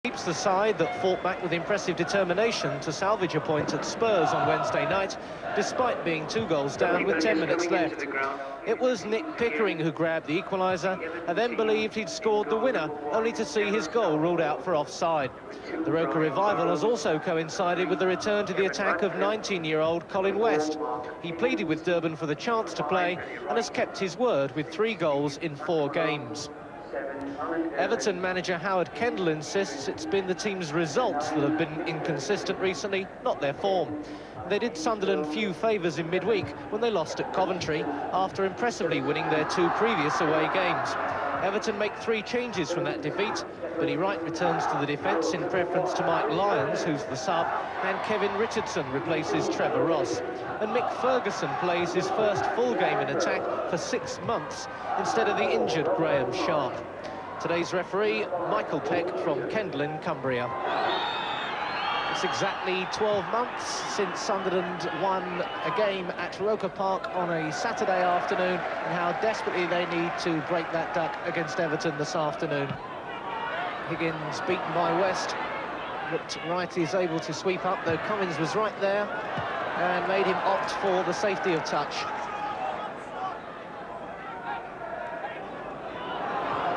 Keeps the side that fought back with impressive determination to salvage a point at Spurs on Wednesday night, despite being 2 goals down with 10 minutes left. It was Nick Pickering who grabbed the equaliser and then believed he'd scored the winner, only to see his goal ruled out for offside. The Roker revival has also coincided with the return to the attack of 19-year-old Colin West. He pleaded with Durban for the chance to play and has kept his word with 3 goals in 4 games. Everton manager Howard Kendall insists it's been the team's results that have been inconsistent recently, not their form. They did Sunderland few favours in midweek when they lost at Coventry after impressively winning their 2 previous away games. Everton make 3 changes from that defeat. Billy Wright returns to the defence in preference to Mike Lyons, who's the sub, and Kevin Richardson replaces Trevor Ross. And Mick Ferguson plays his first full game in attack for 6 months instead of the injured Graham Sharp. Today's referee, Michael Peck from Kendal in Cumbria. It's exactly 12 months since Sunderland won a game at Roker Park on a Saturday afternoon, and how desperately they need to break that duck against Everton this afternoon. Higgins beaten by West, looked right, he's able to sweep up, though Cummins was right there and made him opt for the safety of touch.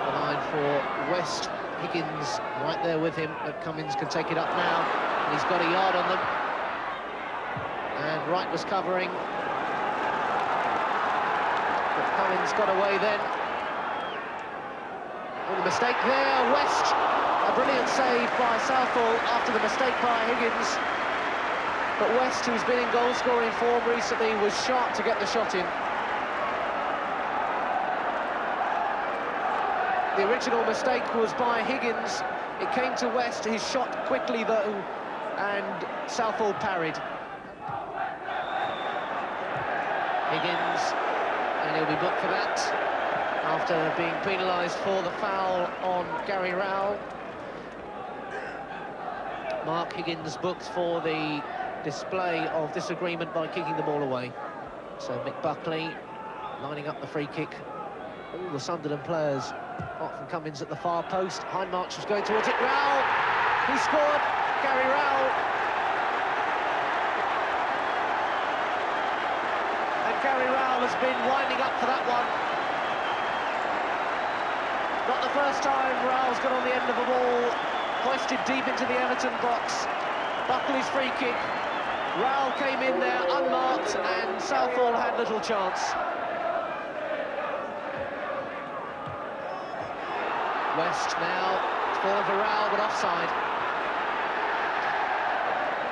The line for West, Higgins right there with him, but Cummins can take it up now. He's got a yard on them, and Wright was covering, but Cummins got away then. Oh, the mistake there, West, a brilliant save by Southall after the mistake by Higgins, but West, who's been in goal-scoring form recently, was sharp to get the shot in. The original mistake was by Higgins. It came to West, his shot quickly though, and Southall parried. Higgins, and he'll be booked for that after being penalised for the foul on Gary Rowell. Mark Higgins booked for the display of disagreement by kicking the ball away. So Mick Buckley lining up the free kick. All the Sunderland players, apart from Cummins at the far post. Hindmarch was going towards it. Rowell, he scored. Gary Rowell. And Gary Rowell has been winding up for that one. Not the first time Rowell's got on the end of a ball, hoisted deep into the Everton box. Buckley's free kick. Rowell came in there unmarked, and Southall had little chance. West now, it's fallen for Rowell, but offside.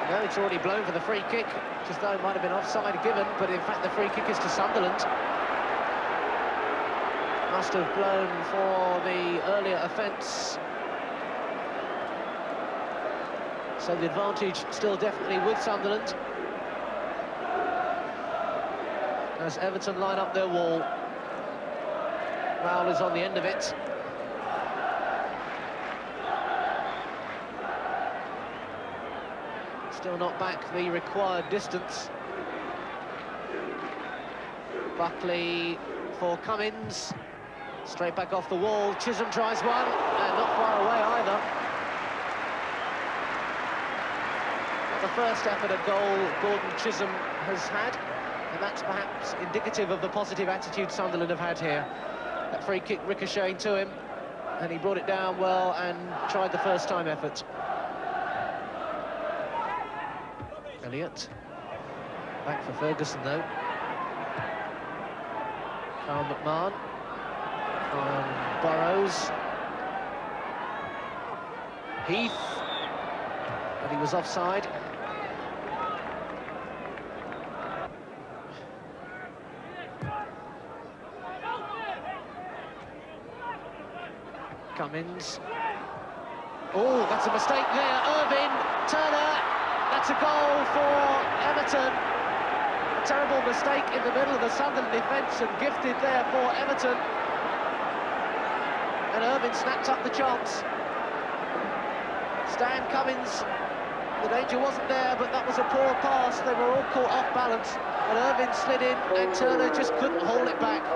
No, it's already blown for the free kick, just though it might have been offside given, but in fact the free kick is to Sunderland. Must have blown for the earlier offence. So the advantage still definitely with Sunderland, as Everton line up their wall. Rowell is on the end of it. Still not back the required distance. Buckley for Cummins. Straight back off the wall. Chisholm tries one, and not far away either. Not the first effort at goal Gordon Chisholm has had, and that's perhaps indicative of the positive attitude Sunderland have had here. That free kick ricocheting to him, and he brought it down well and tried the first-time effort. Elliott, back for Ferguson though. Carl McMahon from Burrows. Heath, but he was offside. Cummins. Oh, that's a mistake there. Irvine, Turner. That's a goal for Everton. A terrible mistake in the middle of the Sunderland defence, and gifted there for Everton. And Irvine snapped up the chance. Stan Cummins, the danger wasn't there, but that was a poor pass. They were all caught off balance, and Irvine slid in, and Turner just couldn't hold it back.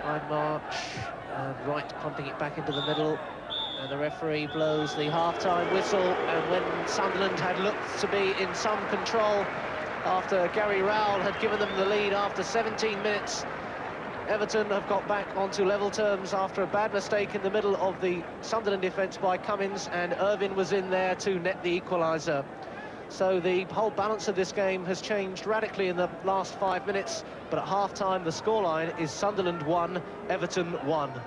Hindmarch, and Wright pumping it back into the middle. And the referee blows the half-time whistle, and when Sunderland had looked to be in some control after Gary Rowell had given them the lead after 17 minutes, Everton have got back onto level terms after a bad mistake in the middle of the Sunderland defence by Cummins, and Irvine was in there to net the equaliser. So the whole balance of this game has changed radically in the last 5 minutes, but at half-time the scoreline is Sunderland 1, Everton 1.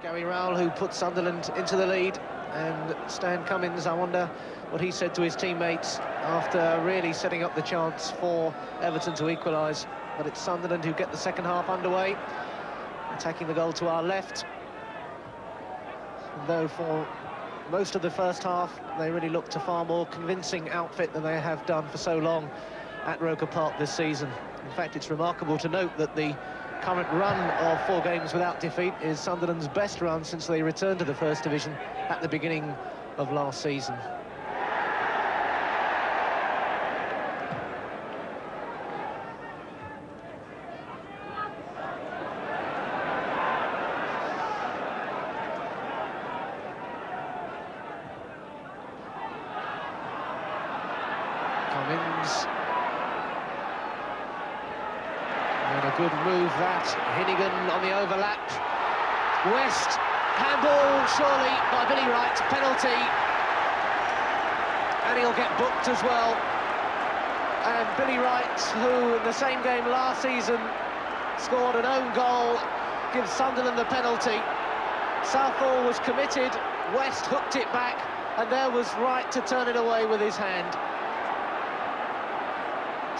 Gary Rowell, who put Sunderland into the lead, and Stan Cummins, I wonder what he said to his teammates after really setting up the chance for Everton to equalise. But it's Sunderland who get the second half underway, attacking the goal to our left. Though for most of the first half, they really looked a far more convincing outfit than they have done for so long at Roker Park this season. In fact, it's remarkable to note that the current run of 4 games without defeat is Sunderland's best run since they returned to the First Division at the beginning of last season. Cummins. And a good move that. Hinnigan on the overlap. West, handball surely by Billy Wright, penalty. And he'll get booked as well. And Billy Wright, who in the same game last season scored an own goal, gives Sunderland the penalty. Southall was committed, West hooked it back, and there was Wright to turn it away with his hand.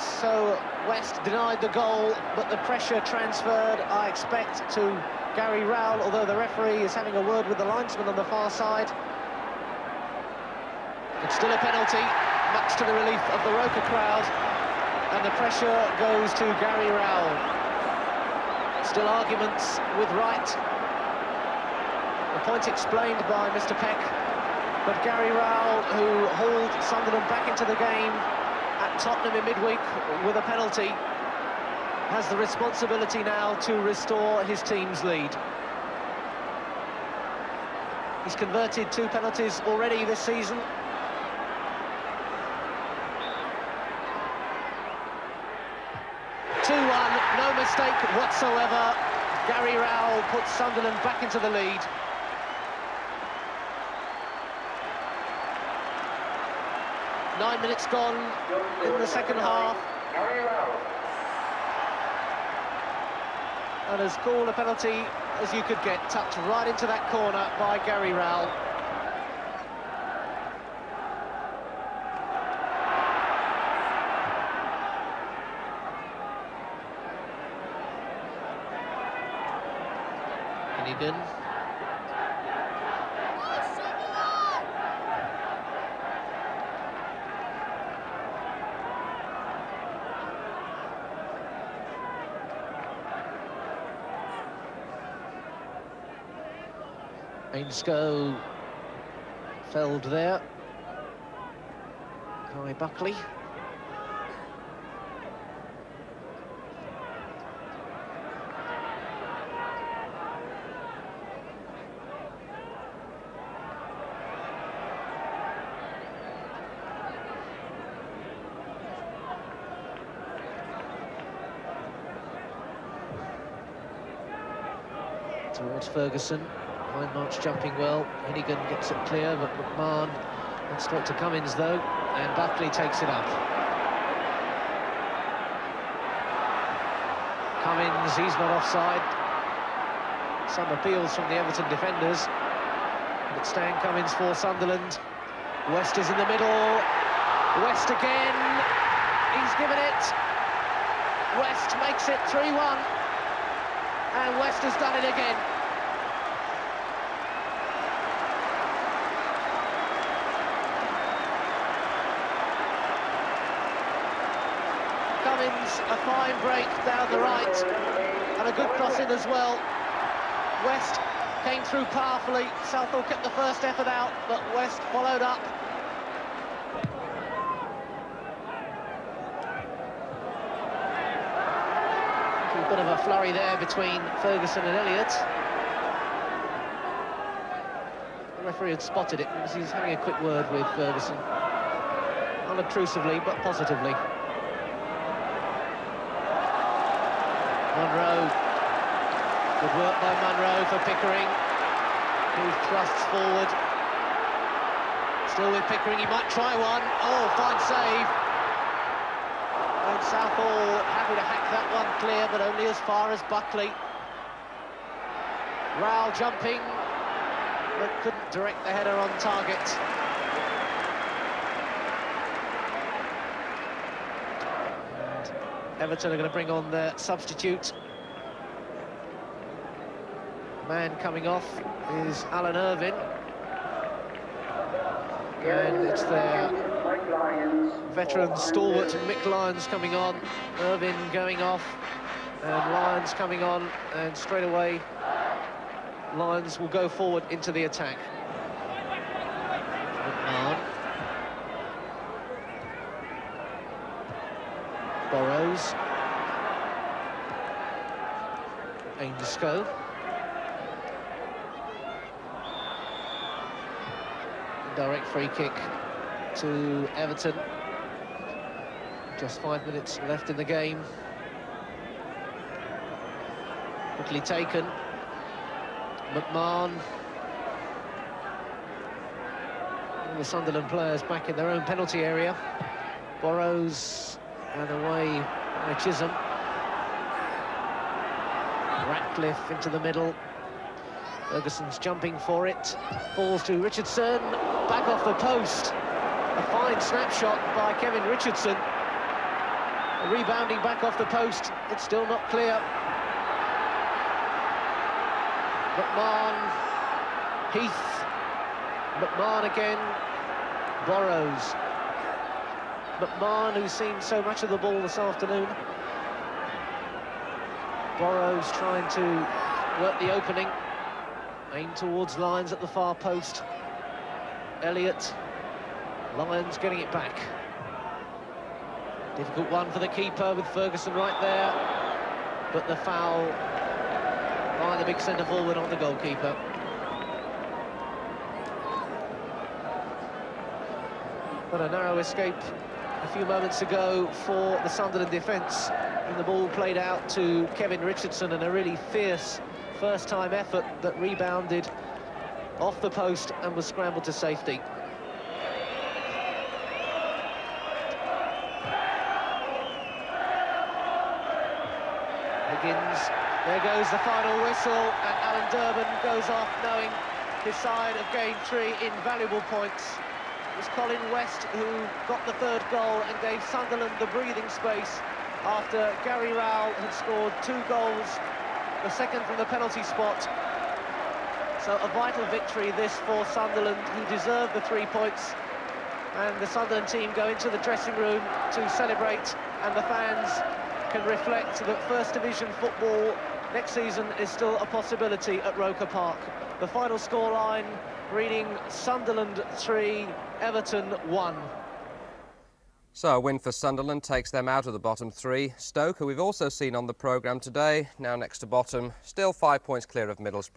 So West denied the goal, but the pressure transferred, I expect, to Gary Rowell, although the referee is having a word with the linesman on the far side. It's still a penalty, much to the relief of the Roker crowd, and the pressure goes to Gary Rowell. Still arguments with Wright. The point explained by Mr. Peck, but Gary Rowell, who hauled Sunderland back into the game at Tottenham in midweek with a penalty, has the responsibility now to restore his team's lead. He's converted 2 penalties already this season. No mistake whatsoever. Gary Rowell puts Sunderland back into the lead. Nine minutes gone in the second half. And as cool a penalty as you could get, tucked right into that corner by Gary Rowell. Hinnigan. Ainscough felled there. Kai Buckley. Towards Ferguson. High march jumping well. Hinnigan gets it clear, but McMahon went straight to Cummins though, and Buckley takes it up. Cummins, he's not offside. Some appeals from the Everton defenders, but Stan Cummins for Sunderland. West is in the middle. West again. He's given it. West makes it 3-1, and West has done it again. Cummins, a fine break down the right, and a good cross in as well. West came through powerfully. Southall kept the first effort out, but West followed up. Bit of a flurry there between Ferguson and Elliott. The referee had spotted it because he's having a quick word with Ferguson. Unobtrusively, but positively. Munro. Good work by Munro for Pickering, who thrusts forward. Still with Pickering, he might try one. Oh, fine save. And Southall happy to hack that one clear, but only as far as Buckley. Rowell jumping, but couldn't direct the header on target. And Everton are going to bring on their substitute. Man coming off is Alan Irvine. And it's their veteran stalwart Mick Lyons coming on. Irvine going off, and Lyons coming on, and straight away Lyons will go forward into the attack. McMahon. Burrows. Ainscough. Direct free kick to Everton. Just 5 minutes left in the game. Quickly taken. McMahon. All the Sunderland players back in their own penalty area. Burrows and away by Chisholm. Ratcliffe into the middle. Ferguson's jumping for it. Falls to Richardson. Back off the post. A fine snapshot by Kevin Richardson. Rebounding back off the post. It's still not clear. McMahon. Heath. McMahon again. Burrows. McMahon, who's seen so much of the ball this afternoon. Burrows trying to work the opening. Aim towards Lyons at the far post. Elliott. Lyons getting it back. Difficult one for the keeper with Ferguson right there. But the foul by the big centre forward on the goalkeeper. But a narrow escape a few moments ago for the Sunderland defence. And the ball played out to Kevin Richardson, and a really fierce first-time effort that rebounded off the post and was scrambled to safety. Higgins, there goes the final whistle, and Alan Durbin goes off knowing his side have gained 3 invaluable points. It was Colin West who got the 3rd goal and gave Sunderland the breathing space after Gary Rowell had scored 2 goals, the second from the penalty spot. So a vital victory this for Sunderland, who deserved the 3 points. And the Sunderland team go into the dressing room to celebrate, and the fans can reflect that First Division football next season is still a possibility at Roker Park. The final scoreline reading Sunderland 3, Everton 1. So a win for Sunderland takes them out of the bottom 3. Stoke, who we've also seen on the programme today, now next to bottom, still 5 points clear of Middlesbrough.